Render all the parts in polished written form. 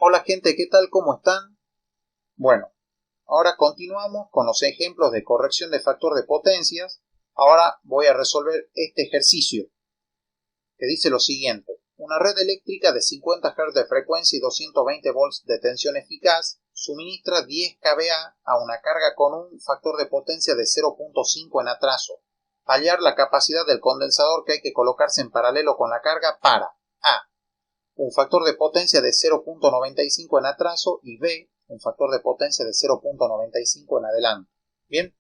Hola gente, ¿qué tal? ¿Cómo están? Bueno, ahora continuamos con los ejemplos de corrección de factor de potencias. Ahora voy a resolver este ejercicio que dice lo siguiente. Una red eléctrica de 50 Hz de frecuencia y 220 volts de tensión eficaz suministra 10 kVA a una carga con un factor de potencia de 0.5 en atraso. Hallar la capacidad del condensador que hay que colocarse en paralelo con la carga para A. Un factor de potencia de 0.95 en atraso y B, un factor de potencia de 0.95 en adelante. Bien,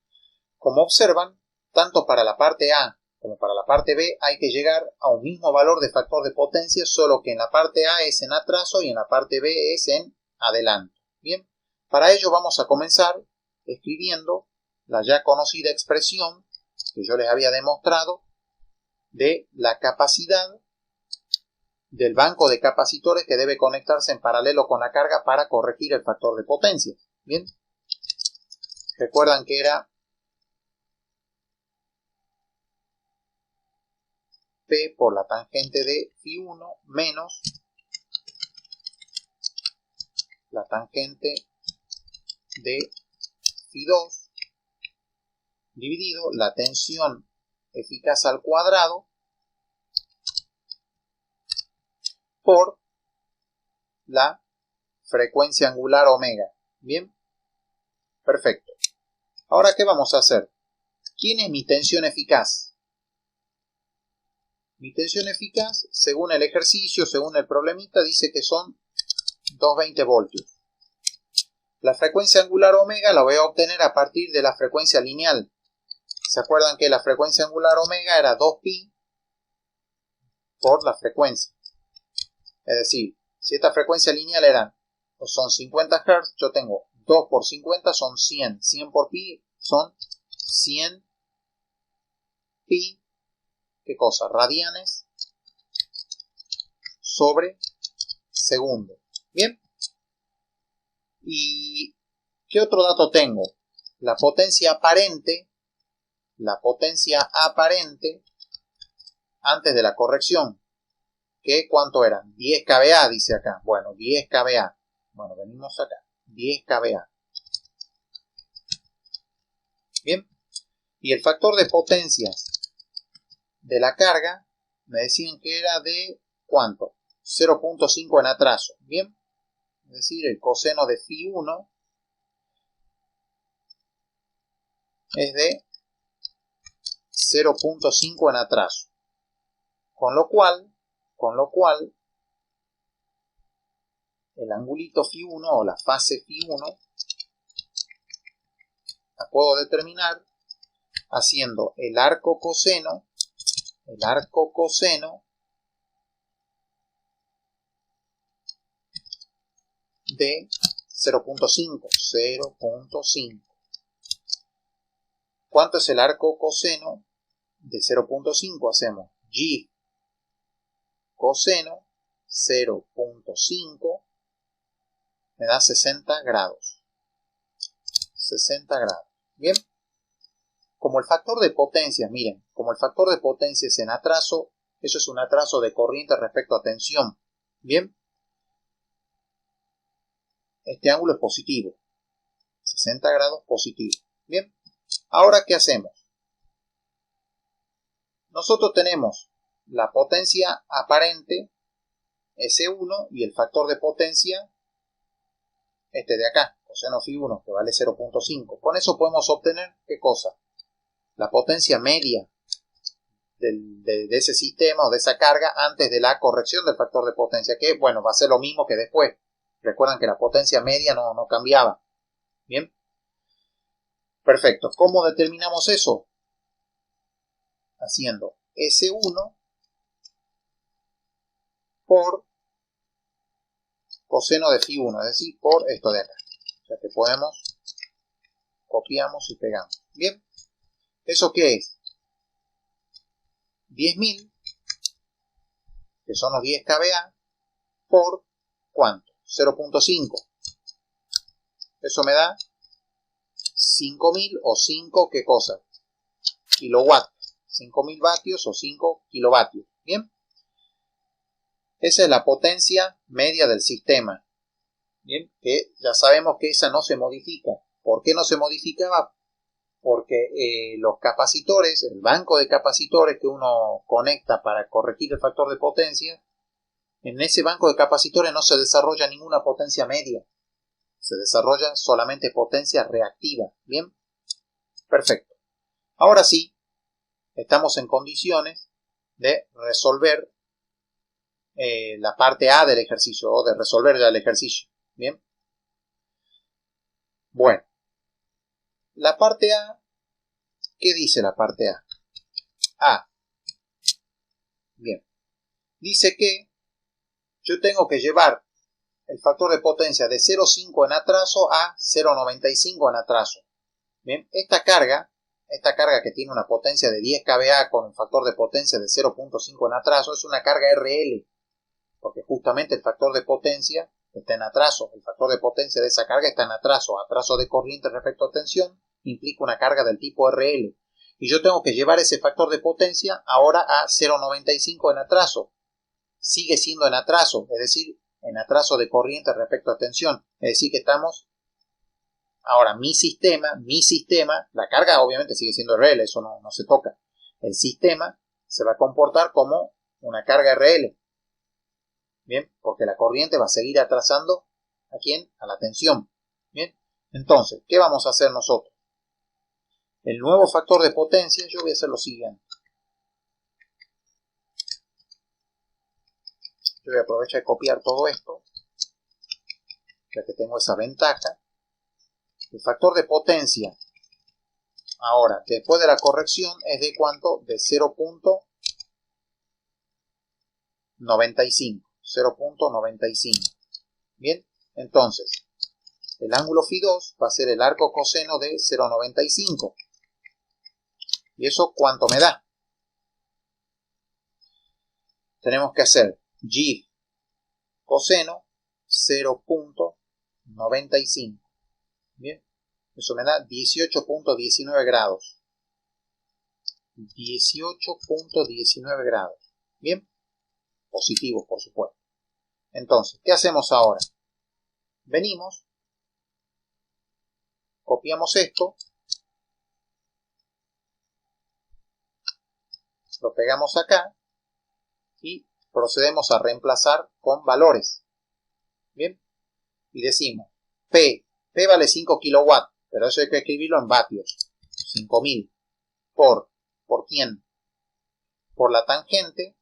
como observan, tanto para la parte A como para la parte B hay que llegar a un mismo valor de factor de potencia, solo que en la parte A es en atraso y en la parte B es en adelante. Bien, para ello vamos a comenzar escribiendo la ya conocida expresión que yo les había demostrado de la capacidad del banco de capacitores que debe conectarse en paralelo con la carga para corregir el factor de potencia. Bien, recuerdan que era P por la tangente de φ1 menos la tangente de φ2 dividido la tensión eficaz al cuadrado por la frecuencia angular omega. Bien, perfecto. Ahora, ¿qué vamos a hacer? ¿Quién es mi tensión eficaz? Mi tensión eficaz, según el ejercicio, según el problemita, dice que son 220 voltios. La frecuencia angular omega la voy a obtener a partir de la frecuencia lineal. ¿Se acuerdan que la frecuencia angular omega era 2pi por la frecuencia? Es decir, si esta frecuencia lineal son 50 Hz, yo tengo 2 por 50 son 100. 100 por pi son 100 pi, ¿qué cosa? Radianes sobre segundo. Bien. ¿Y qué otro dato tengo? La potencia aparente antes de la corrección, ¿qué cuánto eran? 10 kVA dice acá. Bueno, 10 kVA. Bueno, venimos acá. 10 kVA. Bien. Y el factor de potencias de la carga me decían que era de ¿cuánto? 0.5 en atraso. Bien. Es decir, el coseno de φ1 es de 0.5 en atraso. Con lo cual, el angulito φ1 o la fase φ1 la puedo determinar haciendo el arco coseno de 0.5. ¿Cuánto es el arco coseno de 0.5? Hacemos y coseno 0.5 me da 60 grados. 60 grados. Bien. Como el factor de potencia, miren, como el factor de potencia es en atraso, eso es un atraso de corriente respecto a tensión. Bien. Este ángulo es positivo. 60 grados positivo. Bien. Ahora, ¿qué hacemos? Nosotros tenemos la potencia aparente, S1, y el factor de potencia, este de acá, coseno φ1, que vale 0.5. Con eso podemos obtener, ¿qué cosa? La potencia media de ese sistema o de esa carga antes de la corrección del factor de potencia, que, bueno, va a ser lo mismo que después. Recuerdan que la potencia media no cambiaba. Bien. Perfecto. ¿Cómo determinamos eso? Haciendo S1 por coseno de φ1, es decir, por esto de acá. O sea que podemos, copiamos y pegamos. Bien. ¿Eso qué es? 10.000, que son los 10 kVA, por ¿cuánto? 0.5. Eso me da 5.000 o 5, ¿qué cosa? Kilowatts. 5.000 vatios o 5 kilovatios. Bien. Esa es la potencia media del sistema. Bien, que ya sabemos que esa no se modifica. ¿Por qué no se modificaba? Porque los capacitores, el banco de capacitores que uno conecta para corregir el factor de potencia, en ese banco de capacitores no se desarrolla ninguna potencia media. Se desarrolla solamente potencia reactiva. Bien, perfecto. Ahora sí, estamos en condiciones de resolver la parte A del ejercicio, o de resolver ya el ejercicio. Bien. Bueno, la parte A, ¿qué dice la parte A? Bien, dice que yo tengo que llevar el factor de potencia de 0,5 en atraso a 0,95 en atraso. Bien, esta carga que tiene una potencia de 10 kVA con un factor de potencia de 0,5 en atraso, es una carga RL, porque justamente el factor de potencia está en atraso. El factor de potencia de esa carga está en atraso. Atraso de corriente respecto a tensión implica una carga del tipo RL. Y yo tengo que llevar ese factor de potencia ahora a 0,95 en atraso. Sigue siendo en atraso, es decir, en atraso de corriente respecto a tensión. Es decir, que estamos... Ahora, mi sistema, la carga obviamente sigue siendo RL, eso no se toca. El sistema se va a comportar como una carga RL. Bien, porque la corriente va a seguir atrasando ¿a quién? A la tensión. Bien, entonces, ¿qué vamos a hacer nosotros? El nuevo factor de potencia, yo voy a hacer lo siguiente. Yo voy a aprovechar de copiar todo esto, ya que tengo esa ventaja. El factor de potencia, ahora, después de la corrección, es de ¿cuánto? De 0,95. 0,95. Bien, entonces, el ángulo Φ2 va a ser el arco coseno de 0,95. ¿Y eso cuánto me da? Tenemos que hacer G coseno 0,95. Bien, eso me da 18,19 grados. 18,19 grados. Bien, positivos por supuesto. Entonces, ¿qué hacemos ahora? Venimos, copiamos esto, lo pegamos acá y procedemos a reemplazar con valores. Bien, y decimos P vale 5 kilowatts, pero eso hay que escribirlo en vatios. 5000 ¿por quién? Por la tangente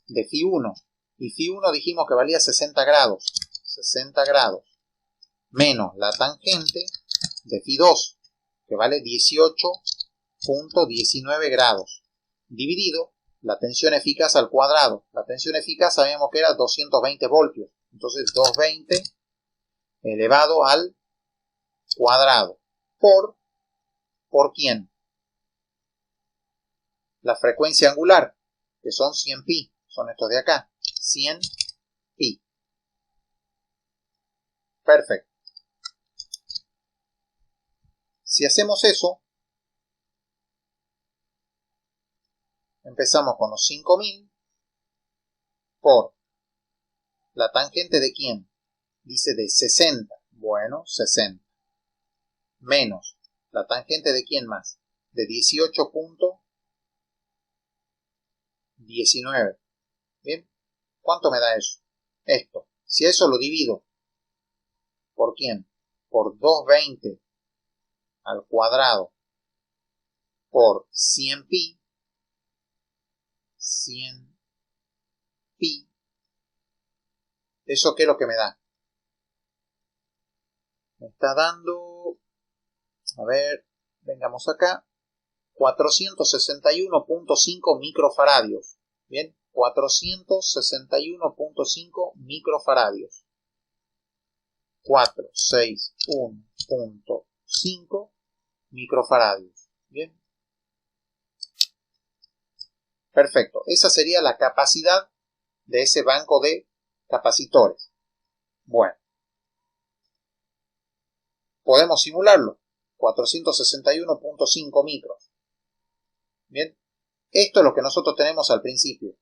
de Φ1. Y Φ1 dijimos que valía 60 grados. 60 grados. Menos la tangente de Φ2, que vale 18,19 grados. Dividido la tensión eficaz al cuadrado. La tensión eficaz sabíamos que era 220 voltios. Entonces 220 elevado al cuadrado. ¿Por quién? La frecuencia angular, que son 100 pi. Son estos de acá. 100 pi. Perfecto. Si hacemos eso, empezamos con los 5000 por la tangente de quién. Dice de 60. Bueno, 60. Menos la tangente de quién más. De 18,19. Bien. ¿Cuánto me da eso? Esto. Si eso lo divido por quién. Por 220 al cuadrado por 100 pi. 100 pi. ¿Eso qué es lo que me da? Me está dando, a ver, vengamos acá, 461,5 microfaradios. Bien, 461,5 microfaradios. 461,5 microfaradios. Bien. Perfecto. Esa sería la capacidad de ese banco de capacitores. Bueno. Podemos simularlo. 461,5 micros. Bien. Esto es lo que nosotros tenemos al principio.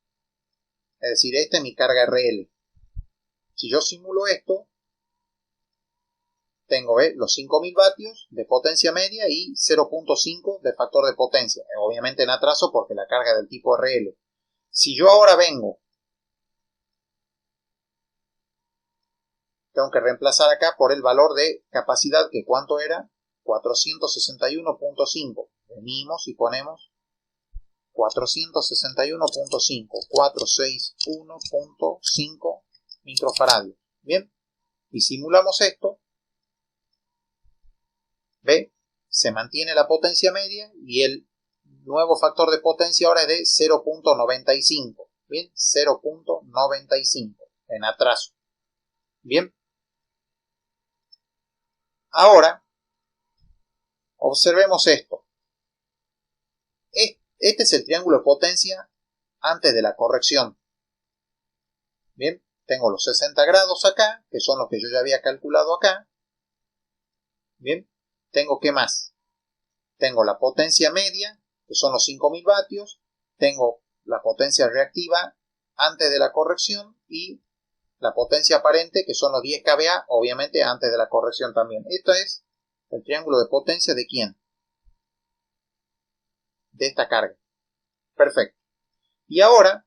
Es decir, esta es mi carga RL. Si yo simulo esto, tengo los 5000 vatios de potencia media y 0.5 de factor de potencia. Obviamente en atraso porque la carga es del tipo RL. Si yo ahora vengo, tengo que reemplazar acá por el valor de capacidad, que ¿cuánto era? 461.5. Venimos y ponemos 461.5, 461.5 microfaradios. Bien, y simulamos esto. ¿Ve? Se mantiene la potencia media y el nuevo factor de potencia ahora es de 0.95. Bien, 0.95 en atraso. Bien. Ahora, observemos esto. Este es el triángulo de potencia antes de la corrección. Bien, tengo los 60 grados acá, que son los que yo ya había calculado acá. Bien, tengo ¿qué más? Tengo la potencia media, que son los 5000 vatios. Tengo la potencia reactiva antes de la corrección y la potencia aparente, que son los 10 kVA, obviamente antes de la corrección también. Esto es el triángulo de potencia de ¿quién? De esta carga. Perfecto. Y ahora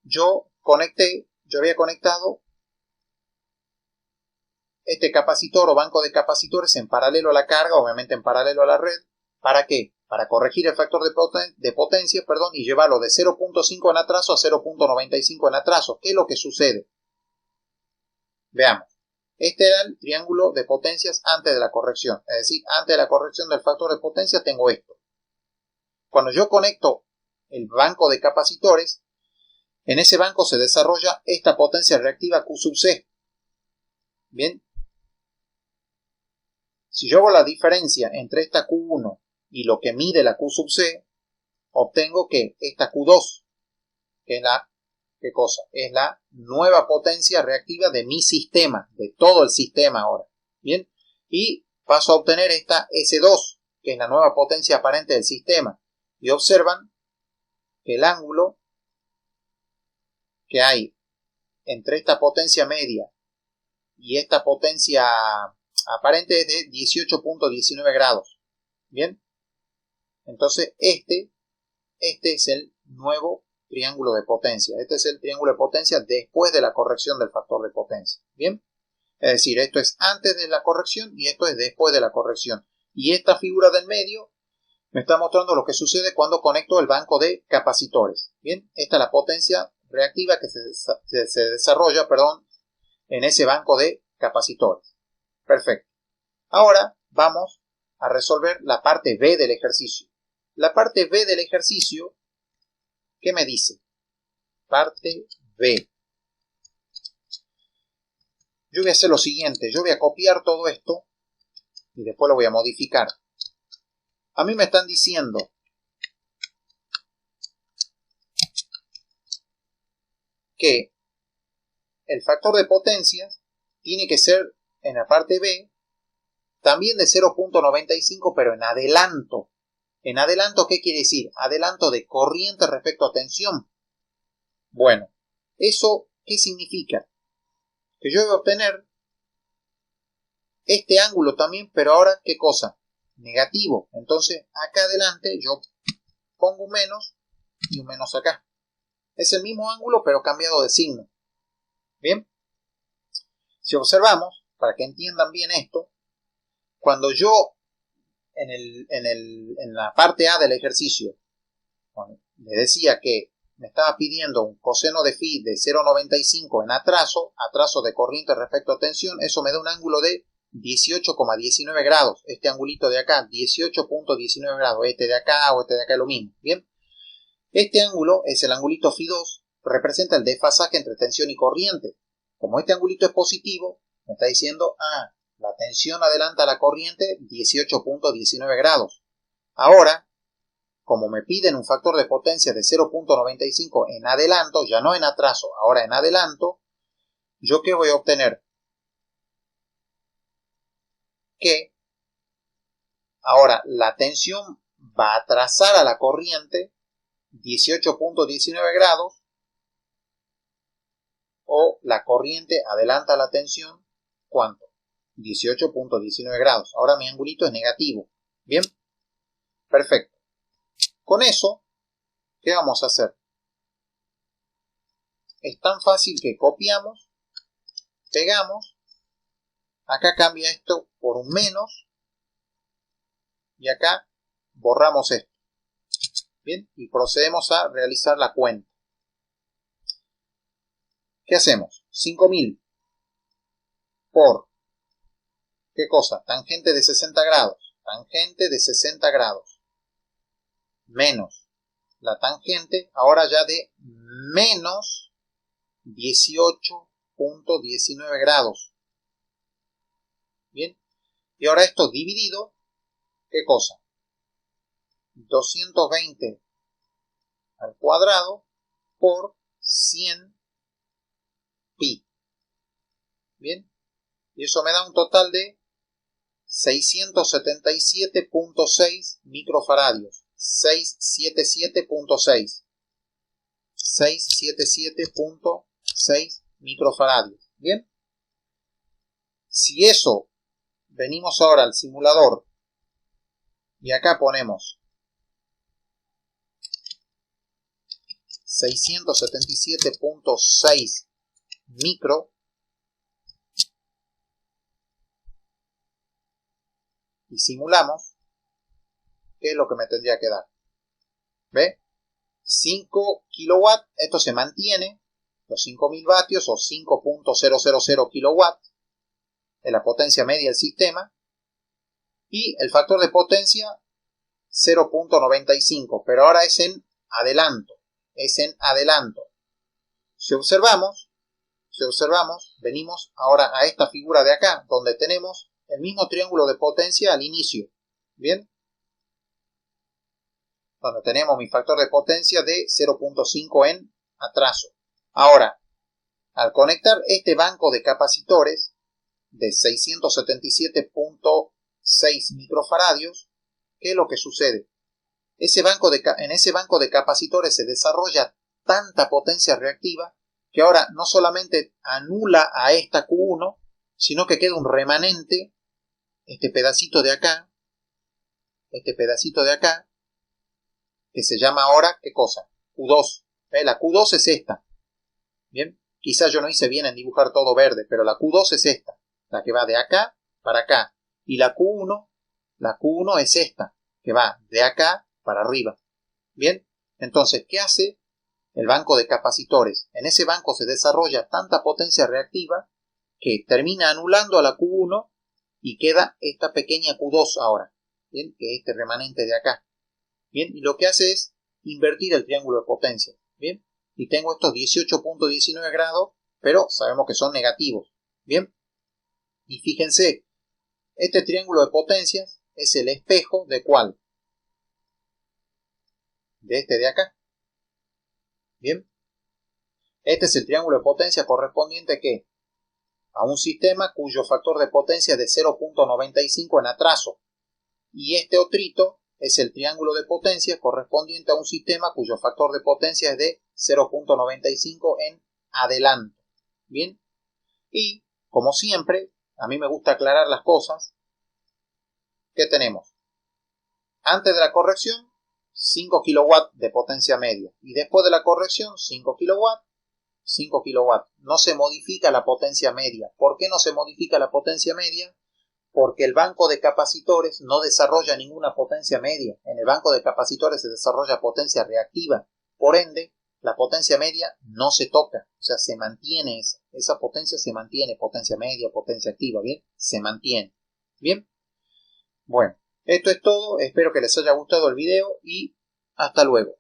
yo había conectado este capacitor o banco de capacitores en paralelo a la carga, obviamente en paralelo a la red. ¿Para qué? Para corregir el factor de potencia, y llevarlo de 0.5 en atraso a 0.95 en atraso. ¿Qué es lo que sucede? Veamos. Este era el triángulo de potencias antes de la corrección. Es decir, antes de la corrección del factor de potencia tengo esto. Cuando yo conecto el banco de capacitores, en ese banco se desarrolla esta potencia reactiva Q sub C. Bien. Si yo hago la diferencia entre esta Q1 y lo que mide la Q sub C, obtengo que esta Q2, que es la, ¿qué cosa? Es la nueva potencia reactiva de mi sistema, de todo el sistema ahora. Bien. Y paso a obtener esta S2, que es la nueva potencia aparente del sistema. Y observan que el ángulo que hay entre esta potencia media y esta potencia aparente es de 18.19 grados. Bien. Entonces este es el nuevo triángulo de potencia. Este es el triángulo de potencia después de la corrección del factor de potencia. Bien. Es decir, esto es antes de la corrección y esto es después de la corrección. Y esta figura del medio me está mostrando lo que sucede cuando conecto el banco de capacitores. Bien, esta es la potencia reactiva que se desarrolla, en ese banco de capacitores. Perfecto. Ahora vamos a resolver la parte B del ejercicio. La parte B del ejercicio, ¿qué me dice? Parte B. Yo voy a hacer lo siguiente. Yo voy a copiar todo esto y después lo voy a modificar. A mí me están diciendo que el factor de potencia tiene que ser en la parte B también de 0.95, pero en adelanto. ¿En adelanto qué quiere decir? Adelanto de corriente respecto a tensión. Bueno, ¿eso qué significa? Que yo voy a obtener este ángulo también, pero ahora ¿qué cosa? Negativo. Entonces acá adelante yo pongo un menos y un menos acá. Es el mismo ángulo pero cambiado de signo. Bien. Si observamos, para que entiendan bien esto, cuando yo en la parte A del ejercicio le decía que me estaba pidiendo un coseno de phi de 0.95 en atraso de corriente respecto a tensión, eso me da un ángulo de 18,19 grados. Este angulito de acá, 18.19 grados. Este de acá o este de acá es lo mismo. Bien. Este ángulo es el angulito phi 2, representa el desfasaje entre tensión y corriente. Como este angulito es positivo, me está diciendo, la tensión adelanta a la corriente 18.19 grados. Ahora, como me piden un factor de potencia de 0.95 en adelanto, ya no en atraso, ahora en adelanto, ¿yo qué voy a obtener? Que ahora la tensión va a atrasar a la corriente 18.19 grados, o la corriente adelanta la tensión, ¿cuánto? 18.19 grados. Ahora mi angulito es negativo. Bien, perfecto. Con eso, ¿qué vamos a hacer? Es tan fácil que copiamos, pegamos, acá cambia esto por un menos y acá borramos esto. Bien, y procedemos a realizar la cuenta. ¿Qué hacemos? 5000 por, ¿qué cosa? Tangente de 60 grados. Tangente de 60 grados. Menos la tangente, ahora ya de menos 18.19 grados. Bien, y ahora esto dividido, ¿qué cosa? 220 al cuadrado por 100 pi. Bien, y eso me da un total de 677.6 microfaradios. 677.6. 677.6 microfaradios. Bien, si eso venimos ahora al simulador y acá ponemos 677.6 micro y simulamos, ¿qué es lo que me tendría que dar? ¿Ve? 5 kilowatts, esto se mantiene, los 5000 vatios o 5.000 kilowatts de la potencia media del sistema, y el factor de potencia 0.95, pero ahora es en adelanto, Si observamos, venimos ahora a esta figura de acá, donde tenemos el mismo triángulo de potencia al inicio, ¿bien? Donde tenemos mi factor de potencia de 0.5 en atraso. Ahora, al conectar este banco de capacitores de 677.6 microfaradios, ¿qué es lo que sucede? En ese banco de capacitores se desarrolla tanta potencia reactiva que ahora no solamente anula a esta Q1, sino que queda un remanente, este pedacito de acá, que se llama ahora, ¿qué cosa? Q2. La Q2 es esta. Bien, quizás yo no hice bien en dibujar todo verde, pero la Q2 es esta, la que va de acá para acá. Y la Q1 es esta, que va de acá para arriba. Bien, entonces, ¿qué hace el banco de capacitores? En ese banco se desarrolla tanta potencia reactiva que termina anulando a la Q1 y queda esta pequeña Q2 ahora, ¿bien? Que es este remanente de acá. Bien, y lo que hace es invertir el triángulo de potencia. Bien, y tengo estos 18.19 grados, pero sabemos que son negativos. Bien, y fíjense, este triángulo de potencias es el espejo de ¿cuál? De este de acá. Bien, este es el triángulo de potencia correspondiente ¿qué? A un sistema cuyo factor de potencia es de 0.95 en atraso. Y este otrito es el triángulo de potencia correspondiente a un sistema cuyo factor de potencia es de 0.95 en adelanto. Bien, y como siempre, a mí me gusta aclarar las cosas. ¿Qué tenemos? Antes de la corrección, 5 kW de potencia media. Y después de la corrección, 5 kW. 5 kW. No se modifica la potencia media. ¿Por qué no se modifica la potencia media? Porque el banco de capacitores no desarrolla ninguna potencia media. En el banco de capacitores se desarrolla potencia reactiva. Por ende, la potencia media no se toca. O sea, se mantiene esa potencia, se mantiene. Potencia media, potencia activa, ¿bien? Se mantiene. ¿Bien? Bueno, esto es todo. Espero que les haya gustado el video y hasta luego.